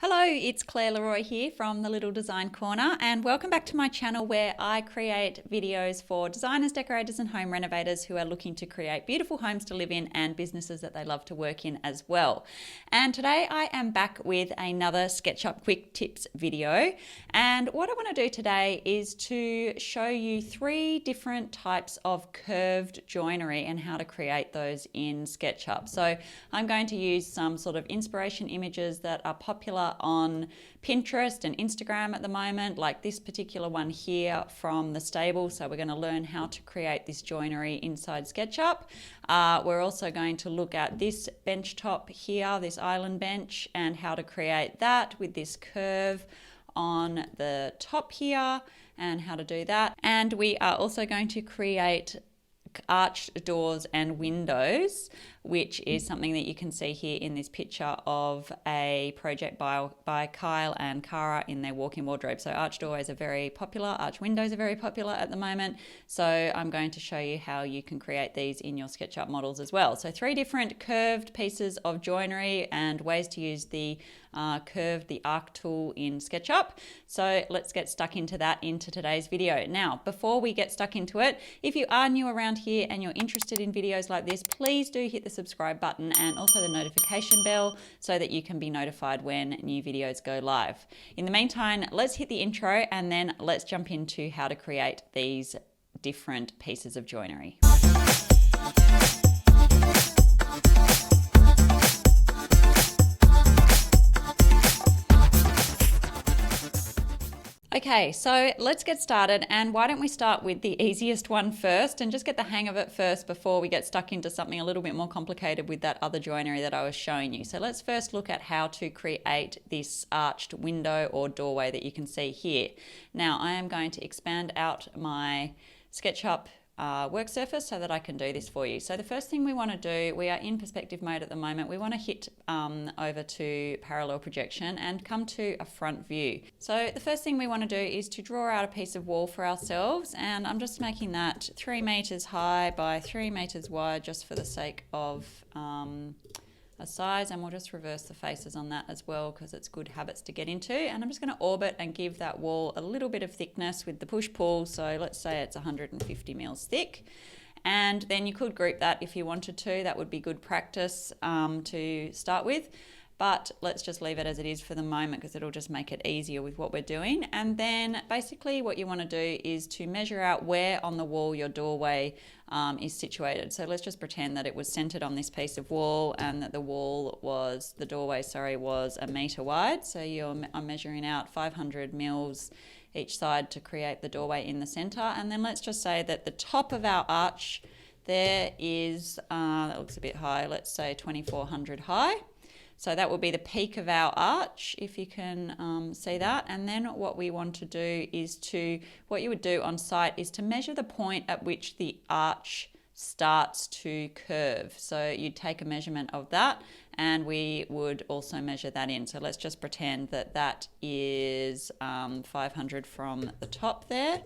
Hello, it's Claire Leroy here from the Little Design Corner, and welcome back to my channel where I create videos for designers, decorators and home renovators who are looking to create beautiful homes to live in and businesses that they love to work in as well. And today I am back with another SketchUp quick tips video, and what I want to do today is to show you 3 different types of curved joinery and how to create those in SketchUp. So I'm going to use some sort of inspiration images that are popular on Pinterest and Instagram at the moment, like this particular one here from the stable. So we're going to learn how to create this joinery inside SketchUp. We're also going to look at this bench top here, this island bench, and how to create that with this curve on the top here and how to do that. And we are also going to create arched doors and windows, which is something that you can see here in this picture of a project by Kyle and Cara in their walk-in wardrobe. So arched doorways are very popular, arched windows are very popular at the moment. So I'm going to show you how you can create these in your SketchUp models as well. So 3 different curved pieces of joinery and ways to use the the arc tool in SketchUp. So let's get stuck into that into today's video. Now, before we get stuck into it, if you are new around here and you're interested in videos like this, please do hit the subscribe button and also the notification bell so that you can be notified when new videos go live. In the meantime, let's hit the intro and then let's jump into how to create these different pieces of joinery. Okay, so let's get started, and why don't we start with the easiest one first and just get the hang of it first before we get stuck into something a little bit more complicated with that other joinery that I was showing you. So let's first look at how to create this arched window or doorway that you can see here. Now I am going to expand out my SketchUp work surface so that I can do this for you. So the first thing we want to do, we are in perspective mode at the moment, we want to hit over to parallel projection and come to a front view. So the first thing we want to do is to draw out a piece of wall for ourselves, and I'm just making that 3 meters high by 3 meters wide just for the sake of a size, and we'll just reverse the faces on that as well because it's good habits to get into. And I'm just going to orbit and give that wall a little bit of thickness with the push-pull. So let's say it's 150 mils thick, and then you could group that if you wanted to. That would be good practice to start with, but let's just leave it as it is for the moment because it'll just make it easier with what we're doing. And then basically what you want to do is to measure out where on the wall your doorway is situated. So let's just pretend that it was centered on this piece of wall and that the doorway was 1 meter wide. So I'm measuring out 500 mils each side to create the doorway in the center. And then let's just say that the top of our arch there is, that looks a bit high, let's say 2400 high. So that will be the peak of our arch, if you can see that. And then what we want to do is what you would do on site is to measure the point at which the arch starts to curve. So you'd take a measurement of that, and we would also measure that in. So let's just pretend that that is 500 from the top there.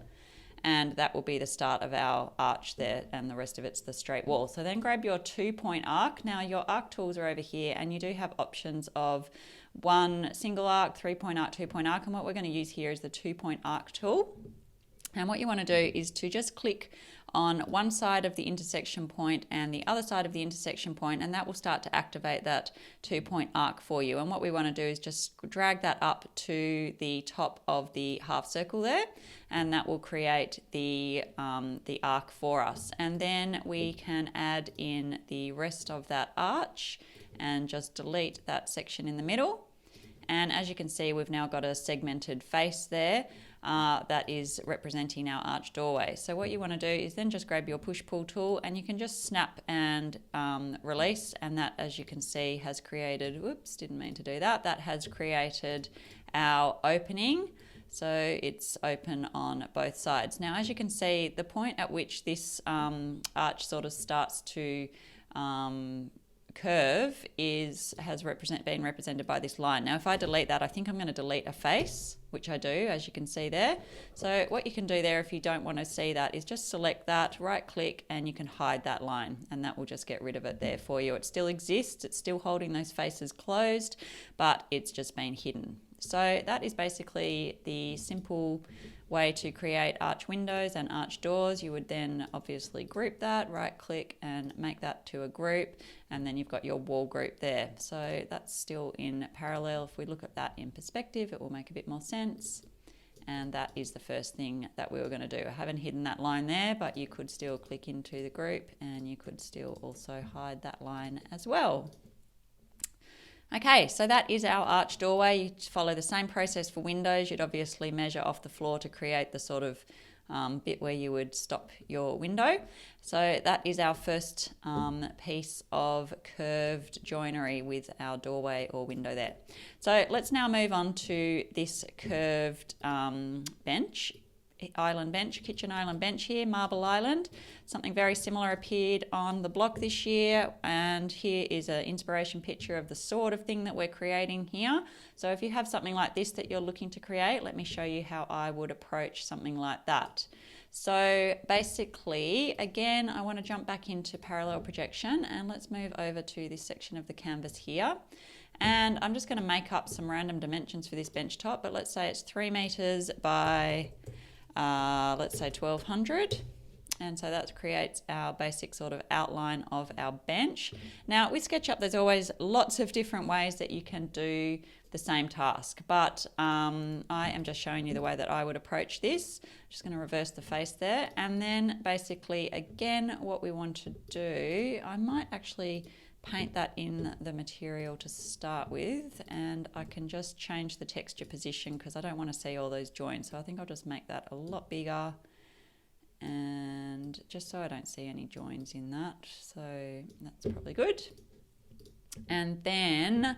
And that will be the start of our arch there, and the rest of it's the straight wall. So then grab your 2-point arc. Now your arc tools are over here, and you do have options of 1 single arc, 3-point arc, 2-point arc, and what we're going to use here is the 2-point arc tool. And what you want to do is to just click on one side of the intersection point and the other side of the intersection point, and that will start to activate that 2-point arc for you. And what we want to do is just drag that up to the top of the half circle there, and that will create the arc for us. And then we can add in the rest of that arch and just delete that section in the middle. And as you can see, we've now got a segmented face there that is representing our arch doorway. So what you want to do is then just grab your push-pull tool, and you can just snap and release, and that, as you can see, has created, whoops, didn't mean to do that, that has created our opening. So it's open on both sides. Now, as you can see, the point at which this arch sort of starts to curve has been represented by this line. Now if I delete that, I think I'm going to delete a face, which I do, as you can see there. So what you can do there if you don't want to see that is just select that, right click, and you can hide that line, and that will just get rid of it there for you. It still exists, it's still holding those faces closed, but it's just been hidden. So that is basically the simple way to create arch windows and arch doors. You would then obviously group that, right click and make that to a group, and then you've got your wall group there. So that's still in parallel. If we look at that in perspective, it will make a bit more sense. And that is the first thing that we were going to do. I haven't hidden that line there, but you could still click into the group and you could still also hide that line as well. Okay, so that is our arch doorway. You follow the same process for windows. You'd obviously measure off the floor to create the sort of bit where you would stop your window. So that is our first piece of curved joinery with our doorway or window there. So let's now move on to this curved bench. Kitchen island bench here, marble island. Something very similar appeared on the block this year, and here is an inspiration picture of the sort of thing that we're creating here. So if you have something like this that you're looking to create, let me show you how I would approach something like that. So basically, again, I want to jump back into parallel projection, and let's move over to this section of the canvas here. And I'm just going to make up some random dimensions for this bench top, but let's say it's 3 meters by let's say 1200, and so that creates our basic sort of outline of our bench. Now with SketchUp there's always lots of different ways that you can do the same task, but I am just showing you the way that I would approach this. I'm just going to reverse the face there, and then basically again what we want to do, I might actually paint that in the material to start with, and I can just change the texture position because I don't want to see all those joints, so I think I'll just make that a lot bigger, and just so I don't see any joins in that, so that's probably good. And then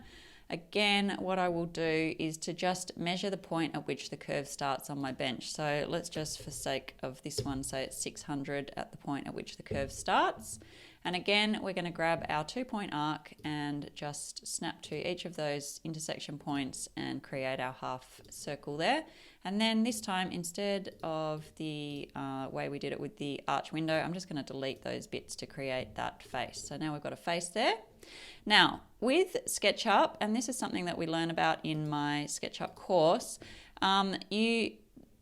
again what I will do is to just measure the point at which the curve starts on my bench. So let's just, for sake of this one, say it's 600 at the point at which the curve starts. And again, we're going to grab our 2-point arc and just snap to each of those intersection points and create our half circle there. And then this time, instead of the way we did it with the arch window, I'm just going to delete those bits to create that face. So now we've got a face there. Now, with SketchUp, and this is something that we learn about in my SketchUp course, that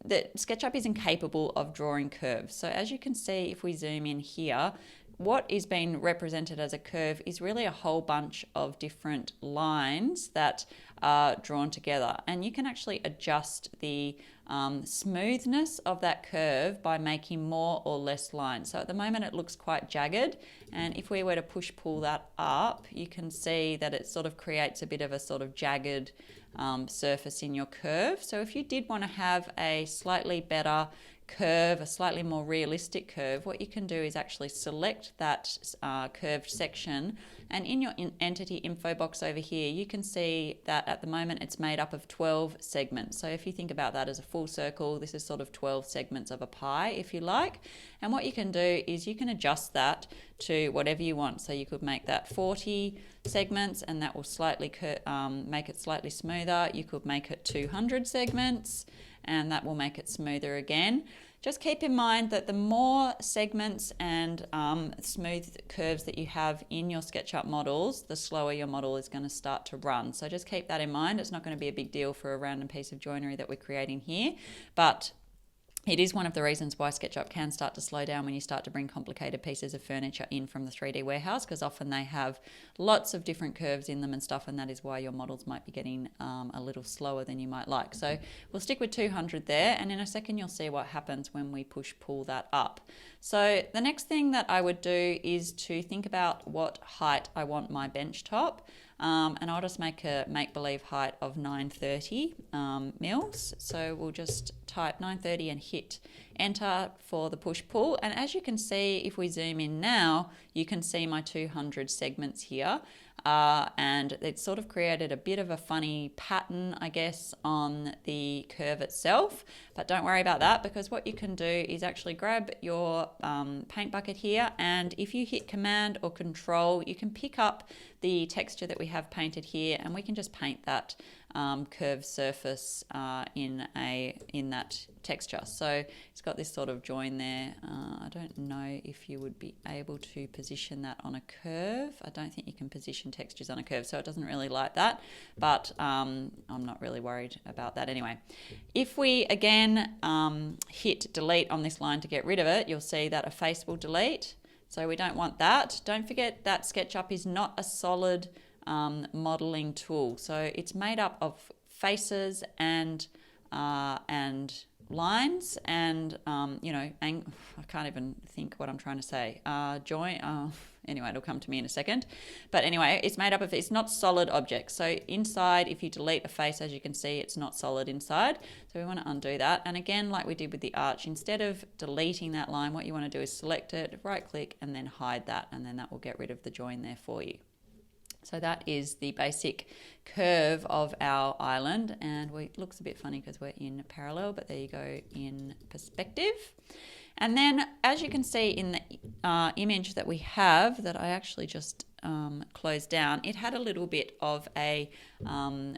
SketchUp is incapable of drawing curves. So as you can see, if we zoom in here, what is being represented as a curve is really a whole bunch of different lines that are drawn together, and you can actually adjust the smoothness of that curve by making more or less lines. So at the moment it looks quite jagged, and if we were to pull that up, you can see that it sort of creates a bit of a sort of jagged surface in your curve. So if you did want to have a slightly better curve, a slightly more realistic curve, what you can do is actually select that curved section, and in your entity info box over here you can see that at the moment it's made up of 12 segments. So if you think about that as a full circle, this is sort of 12 segments of a pie, if you like. And what you can do is you can adjust that to whatever you want. So you could make that 40 segments and that will slightly make it slightly smoother. You could make it 200 segments and that will make it smoother again. Just keep in mind that the more segments and smooth curves that you have in your SketchUp models, the slower your model is going to start to run. So just keep that in mind. It's not going to be a big deal for a random piece of joinery that we're creating here, but it is one of the reasons why SketchUp can start to slow down when you start to bring complicated pieces of furniture in from the 3D warehouse, because often they have lots of different curves in them and stuff, and that is why your models might be getting a little slower than you might like. So we'll stick with 200 there, and in a second you'll see what happens when we pull that up. So the next thing that I would do is to think about what height I want my bench top. And I'll just make a make-believe height of 930 mils. So we'll just type 930 and hit enter for the push-pull. And as you can see, if we zoom in now, you can see my 200 segments here. and it sort of created a bit of a funny pattern, I guess, on the curve itself. But don't worry about that, because what you can do is actually grab your paint bucket here, and if you hit Command or Control, you can pick up the texture that we have painted here, and we can just paint that curved surface in that texture. So it's got this sort of join there. I don't know if you would be able to position that on a curve. I don't think you can position textures on a curve, so it doesn't really like that, but I'm not really worried about that anyway. If we again hit delete on this line to get rid of it, you'll see that a face will delete. So we don't want that. Don't forget that SketchUp is not a solid modeling tool. So it's made up of faces and lines and, I can't even think what I'm trying to say. Anyway, it'll come to me in a second. But anyway, it's made up of, it's not solid objects. So inside, if you delete a face, as you can see, it's not solid inside. So we want to undo that. And again, like we did with the arch, instead of deleting that line, what you want to do is select it, right click, and then hide that. And then that will get rid of the join there for you. So that is the basic curve of our island, and it looks a bit funny because we're in parallel, but there you go, in perspective. And then, as you can see in the image that we have, that I actually just closed down, it had a little bit of a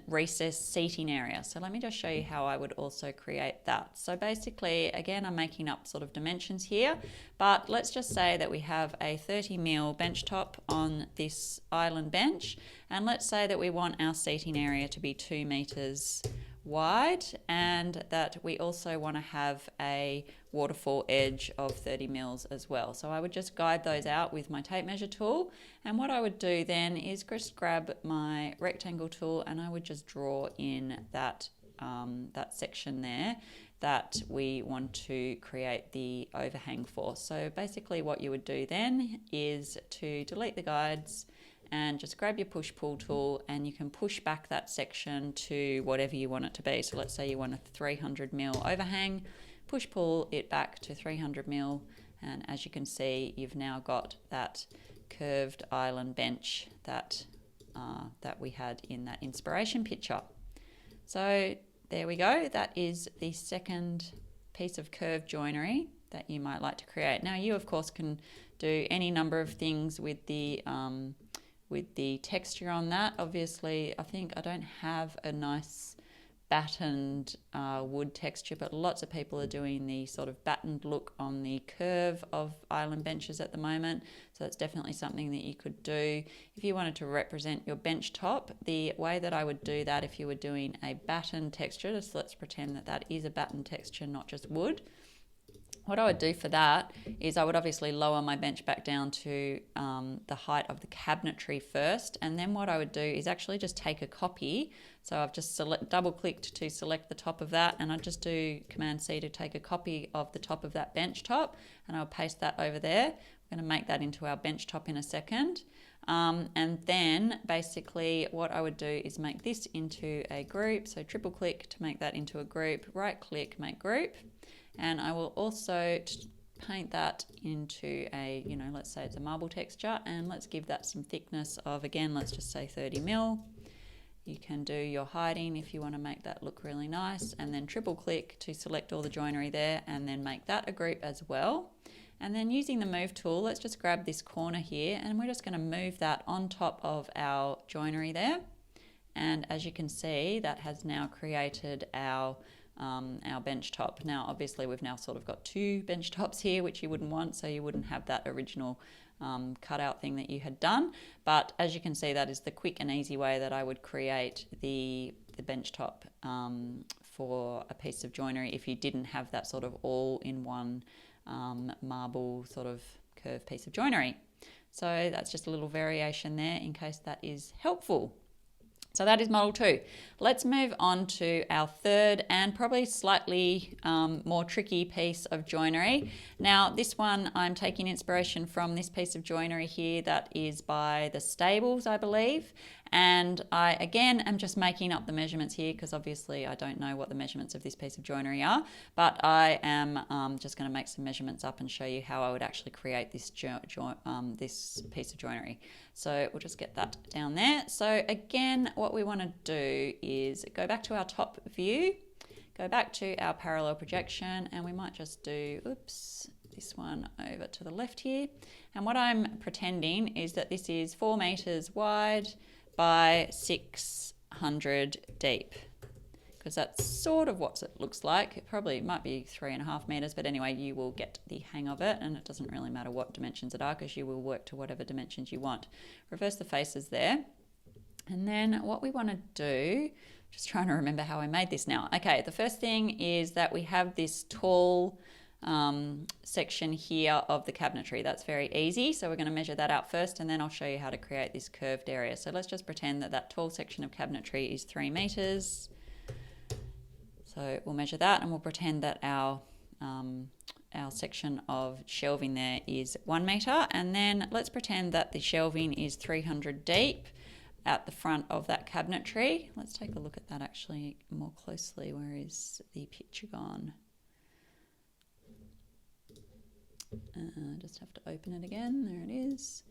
recessed seating area. So let me just show you how I would also create that. So basically, again, I'm making up sort of dimensions here, but let's just say that we have a 30mm bench top on this island bench, and let's say that we want our seating area to be 2 meters wide, and that we also want to have a waterfall edge of 30 mils as well. So I would just guide those out with my tape measure tool, and what I would do then is just grab my rectangle tool and I would just draw in that that section there that we want to create the overhang for. So basically what you would do then is to delete the guides and just grab your push-pull tool, and you can push back that section to whatever you want it to be. So let's say you want a 300mm overhang, push-pull it back to 300mm, and as you can see, you've now got that curved island bench that we had in that inspiration picture. So there we go. That is the second piece of curved joinery that you might like to create. Now you, of course, can do any number of things with the texture on that. Obviously, I think I don't have a nice battened wood texture, but lots of people are doing the sort of battened look on the curve of island benches at the moment. So that's definitely something that you could do. If you wanted to represent your bench top, the way that I would do that if you were doing a battened texture, just let's pretend that that is a battened texture, not just wood. What I would do for that is I would obviously lower my bench back down to the height of the cabinetry first, and then what I would do is actually just take a copy. So I've just double clicked to select the top of that, and I just do Command C to take a copy of the top of that bench top, and I'll paste that over there. I'm going to make that into our bench top in a second. And then basically what I would do is make this into a group. So triple click to make that into a group, right click, make group. And I will also paint that into a, let's say it's a marble texture, and let's give that some thickness of, again, let's just say 30mm. You can do your hiding if you want to make that look really nice, and then triple click to select all the joinery there, and then make that a group as well. And then using the move tool, let's just grab this corner here, and we're just going to move that on top of our joinery there. And as you can see, that has now created our bench top. Now obviously we've now sort of got two bench tops here, which you wouldn't want, so you wouldn't have that original cutout thing that you had done. But as you can see, that is the quick and easy way that I would create the bench top for a piece of joinery if you didn't have that sort of all-in-one marble sort of curved piece of joinery. So that's just a little variation there in case that is helpful. So that is model 2. Let's move on to our third and probably slightly more tricky piece of joinery. Now this one I'm taking inspiration from this piece of joinery here that is by the Stables, I believe, And I, again, am just making up the measurements here because obviously I don't know what the measurements of this piece of joinery are, but I am just going to make some measurements up and show you how I would actually create this, this piece of joinery. So we'll just get that down there. So again, what we want to do is go back to our top view, go back to our parallel projection, and we might just do, oops, this one over to the left here. And what I'm pretending is that this is 4 meters wide by 600 deep, because that's sort of what it looks like. It probably might be 3.5 meters, but anyway, you will get the hang of it, and it doesn't really matter what dimensions it are because you will work to whatever dimensions you want. Reverse the faces there. And then what we want to do, just trying to remember how I made this now. Okay, the first thing is that we have this tall section here of the cabinetry. That's very easy, so we're going to measure that out first, and then I'll show you how to create this curved area. So let's just pretend that that tall section of cabinetry is 3 meters. So we'll measure that, and we'll pretend that our section of shelving there is 1 meter, and then let's pretend that the shelving is 300 deep at the front of that cabinetry. Let's take a look at that actually more closely. Where is the picture gone? Just have to open it again. There it is.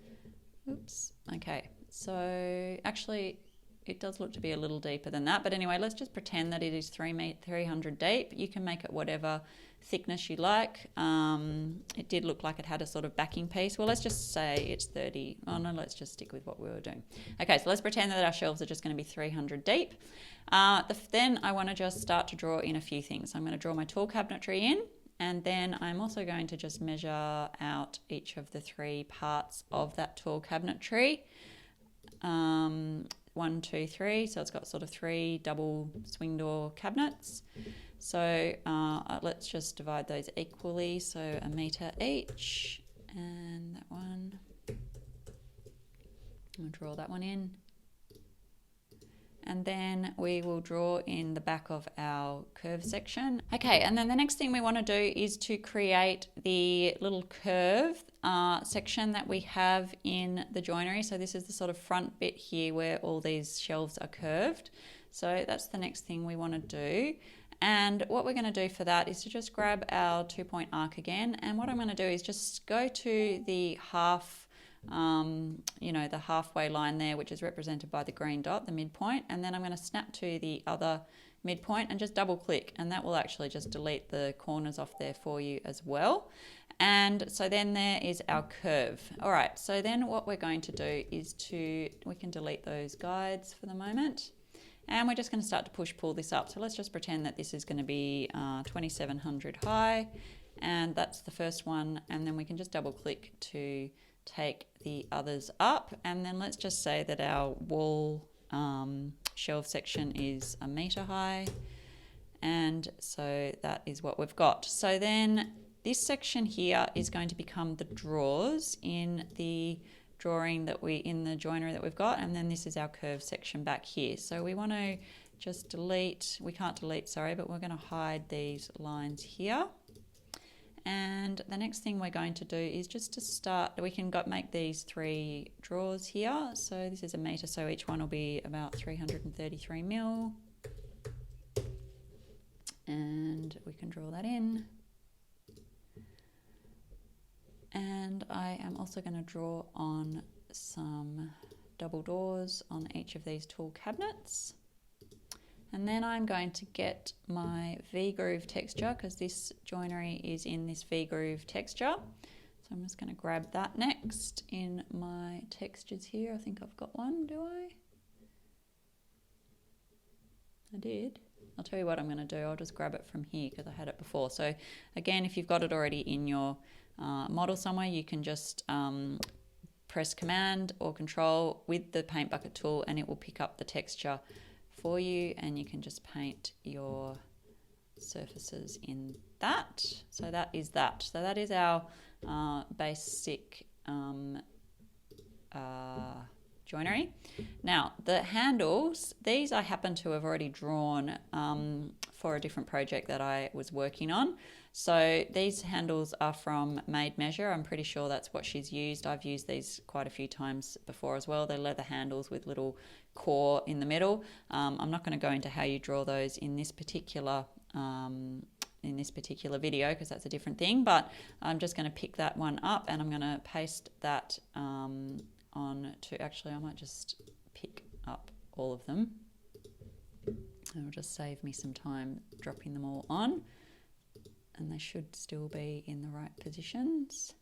Oops. Okay, so actually it does look to be a little deeper than that, but anyway, let's just pretend that it is 300 deep. You can make it whatever thickness you like. It did look like it had a sort of backing piece. Well, let's just say it's 30. Oh no, let's just stick with what we were doing. Okay, so let's pretend that our shelves are just going to be 300 deep. Then I want to just start to draw in a few things. I'm going to draw my tall cabinetry in, and then I'm also going to just measure out each of the 3 parts of that tall cabinetry. 1, 2, 3. So it's got sort of 3 double swing door cabinets. So let's just divide those equally. So 1 meter each, and that one. I'll draw that one in. And then we will draw in the back of our curve section. Okay, and then the next thing we want to do is to create the little curve section that we have in the joinery. So this is the sort of front bit here where all these shelves are curved. So that's the next thing we want to do. And what we're going to do for that is to just grab our 2-point arc again. And what I'm going to do is just go to the half, the halfway line there, which is represented by the green dot, the midpoint, and then I'm going to snap to the other midpoint and just double click, and that will actually just delete the corners off there for you as well. And so then there is our curve. All right, so then what we're going to do is we can delete those guides for the moment, and we're just going to start to pull this up. So let's just pretend that this is going to be 2700 high, and that's the first one, and then we can just double click to take the others up, and then let's just say that our wall shelf section is 1 meter high, and so that is what we've got. So then this section here is going to become the drawers in the joinery that we've got, and then this is our curve section back here. So we want to just delete, we can't delete, sorry, but we're going to hide these lines here. And the next thing we're going to do is just to start, we can make these 3 drawers here. So this is 1 meter, so each one will be about 333 mil. And we can draw that in. And I am also going to draw on some double doors on each of these tall cabinets. And then I'm going to get my V-groove texture, because this joinery is in this V-groove texture. So I'm just going to grab that next in my textures here. I think I've got one, do I? I did. I'll tell you what I'm going to do. I'll just grab it from here because I had it before. So again, if you've got it already in your model somewhere, you can just press Command or Control with the paint bucket tool, and it will pick up the texture for you, and you can just paint your surfaces in that. So that is that. So that is our basic joinery. Now the handles, these I happen to have already drawn for a different project that I was working on. So these handles are from Made Measure. I'm pretty sure that's what she's used. I've used these quite a few times before as well. They're leather handles with little core in the middle. I'm not going to go into how you draw those in this particular video because that's a different thing, but I'm just going to pick that one up and I'm going to paste that on to, actually I might just pick up all of them. It'll just save me some time dropping them all on, and they should still be in the right positions.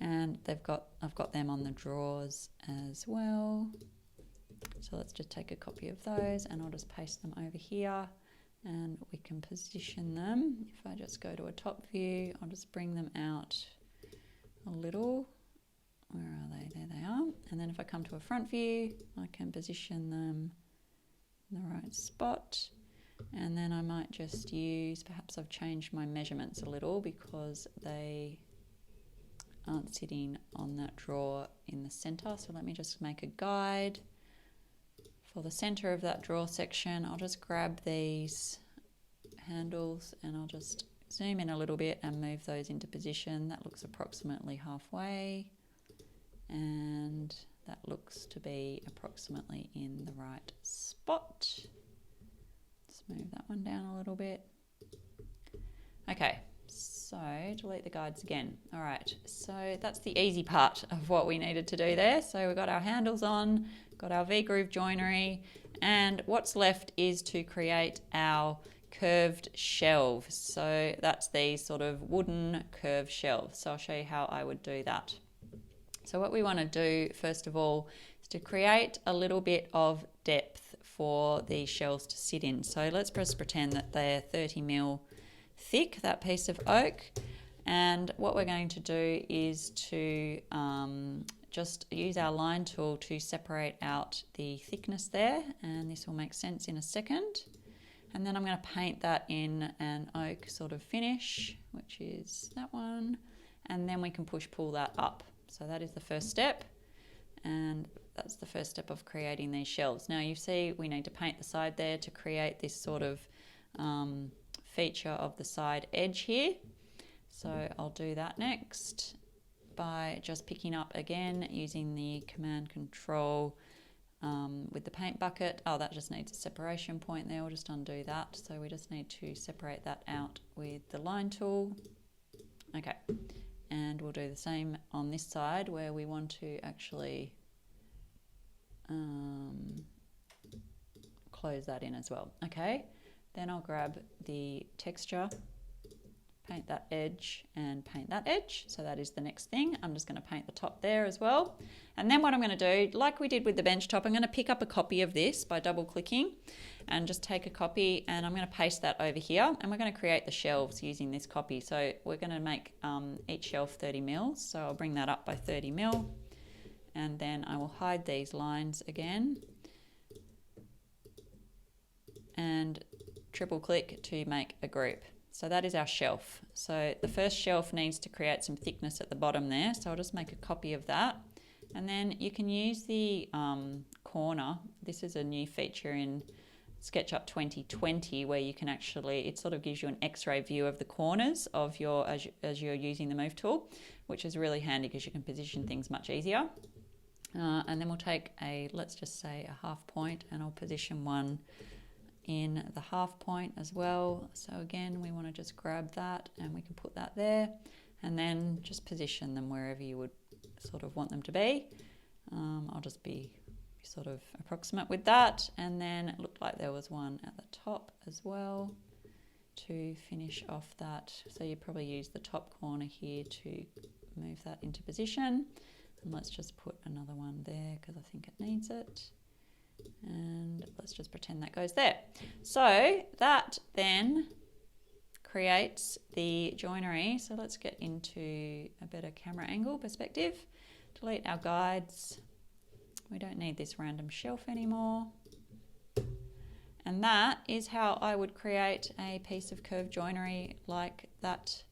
And I've got them on the drawers as well. So let's just take a copy of those and I'll just paste them over here and we can position them. If I just go to a top view, I'll just bring them out a little. Where are they? There they are. And then if I come to a front view, I can position them in the right spot. And then I might just use, perhaps I've changed my measurements a little because they aren't sitting on that drawer in the center. So let me just make a guide for the center of that drawer section. I'll just grab these handles and I'll just zoom in a little bit and move those into position. That looks approximately halfway, and that looks to be approximately in the right spot. Let's move that one down a little bit. Okay, so delete the guides again. All right, so that's the easy part of what we needed to do there. So we've got our handles on, got our V-groove joinery, and what's left is to create our curved shelves. So that's these sort of wooden curved shelves. So I'll show you how I would do that. So what we want to do first of all is to create a little bit of depth for the shelves to sit in. So let's just pretend that they're 30mm thick, that piece of oak. And what we're going to do is to just use our line tool to separate out the thickness there, and this will make sense in a second. And then I'm going to paint that in an oak sort of finish, which is that one, and then we can pull that up. So that is the first step, and that's the first step of creating these shelves. Now you see we need to paint the side there to create this sort of feature of the side edge here. So I'll do that next by just picking up again using the command control with the paint bucket. Oh, that just needs a separation point there. We'll just undo that. So we just need to separate that out with the line tool. Okay, and we'll do the same on this side where we want to actually close that in as well. Okay, then I'll grab the texture, paint that edge and paint that edge. So that is the next thing. I'm just going to paint the top there as well. And then what I'm going to do, like we did with the bench top, I'm going to pick up a copy of this by double clicking and just take a copy, and I'm going to paste that over here, and we're going to create the shelves using this copy. So we're going to make each shelf 30mm. So I'll bring that up by 30mm, and then I will hide these lines again and triple click to make a group. So that is our shelf. So the first shelf needs to create some thickness at the bottom there. So I'll just make a copy of that. And then you can use the corner. This is a new feature in SketchUp 2020 where you can actually, it sort of gives you an x-ray view of the corners of your, as you're using the move tool, which is really handy because you can position things much easier. And then we'll take a, let's just say a half point, and I'll position one in the half point as well. So again, we want to just grab that and we can put that there, and then just position them wherever you would sort of want them to be. I'll just be sort of approximate with that, and then it looked like there was one at the top as well to finish off that. So you probably use the top corner here to move that into position, and let's just put another one there because I think it needs it. And let's just pretend that goes there. So that then creates the joinery. So let's get into a better camera angle perspective. Delete our guides. We don't need this random shelf anymore. And that is how I would create a piece of curved joinery like that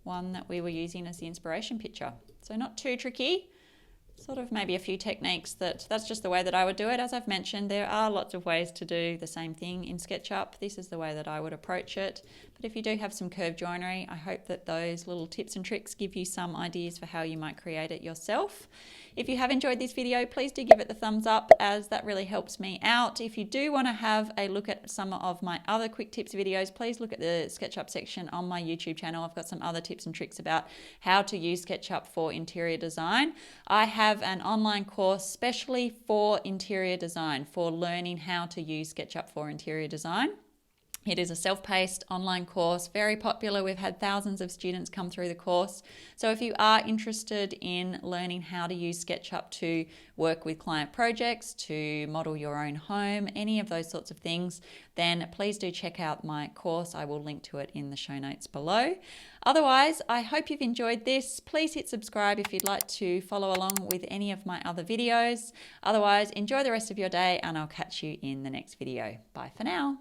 one that we were using as the inspiration picture. So not too tricky. sort of maybe a few techniques that's just the way that I would do it. As I've mentioned, there are lots of ways to do the same thing in SketchUp. This is the way that I would approach it. But if you do have some curved joinery, I hope that those little tips and tricks give you some ideas for how you might create it yourself. If you have enjoyed this video, please do give it the thumbs up, as that really helps me out. If you do want to have a look at some of my other quick tips videos, please look at the SketchUp section on my YouTube channel. I've got some other tips and tricks about how to use SketchUp for interior design. I have an online course specially for interior design, for learning how to use SketchUp for interior design. It is a self-paced online course, very popular. We've had thousands of students come through the course. So if you are interested in learning how to use SketchUp to work with client projects, to model your own home, any of those sorts of things, then please do check out my course. I will link to it in the show notes below. Otherwise, I hope you've enjoyed this. Please hit subscribe if you'd like to follow along with any of my other videos. Otherwise, enjoy the rest of your day, and I'll catch you in the next video. Bye for now.